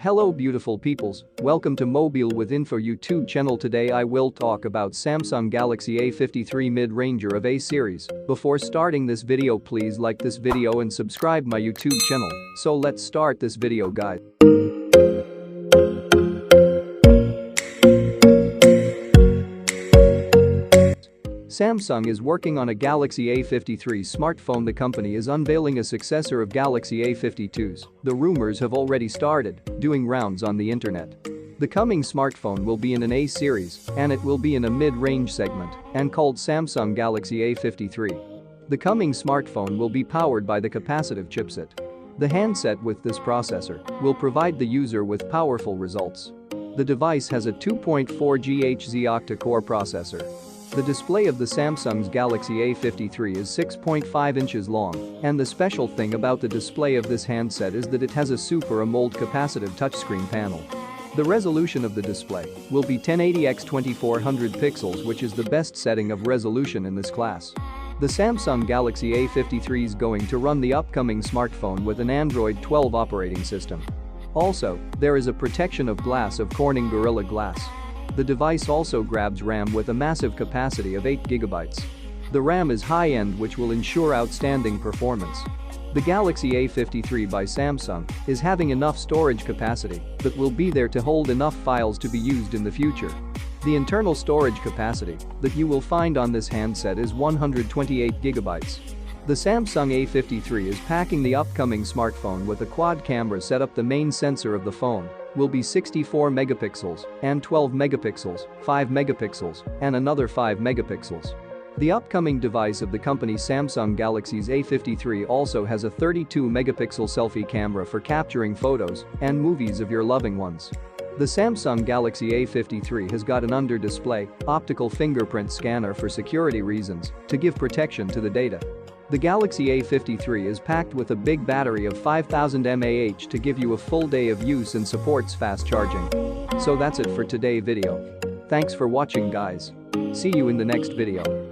Hello beautiful peoples, welcome to Mobile with Info YouTube channel. Today I will talk about Samsung Galaxy A53 mid-ranger of A series. Before starting this video, please like this video and subscribe my YouTube channel. So let's start this video guys. Samsung is working on a Galaxy A53 smartphone. The company is unveiling a successor of Galaxy A52s. The rumors have already started, doing rounds on the internet. The coming smartphone will be in an A series, and it will be in a mid-range segment, and called Samsung Galaxy A53. The coming smartphone will be powered by the capacitive chipset. The handset with this processor will provide the user with powerful results. The device has a 2.4 GHz octa-core processor. The display of the Samsung's Galaxy A53 is 6.5 inches long, and the special thing about the display of this handset is that it has a Super AMOLED capacitive touchscreen panel. The resolution of the display will be 1080x2400 pixels, which is the best setting of resolution in this class. The Samsung Galaxy A53 is going to run the upcoming smartphone with an Android 12 operating system. Also, there is a protection of glass of Corning Gorilla Glass. The device also grabs RAM with a massive capacity of 8GB. The RAM is high-end, which will ensure outstanding performance. The Galaxy A53 by Samsung is having enough storage capacity that will be there to hold enough files to be used in the future. The internal storage capacity that you will find on this handset is 128GB. The Samsung A53 is packing the upcoming smartphone with a quad camera setup. The main sensor of the phone will be 64 megapixels and 12 megapixels, 5 megapixels, and another 5 megapixels. The upcoming device of the company Samsung Galaxy's A53 also has a 32 megapixel selfie camera for capturing photos and movies of your loving ones. The Samsung Galaxy A53 has got an under-display optical fingerprint scanner for security reasons to give protection to the data. The Galaxy A53 is packed with a big battery of 5000 mAh to give you a full day of use and supports fast charging. So that's it for today's video. Thanks for watching guys. See you in the next video.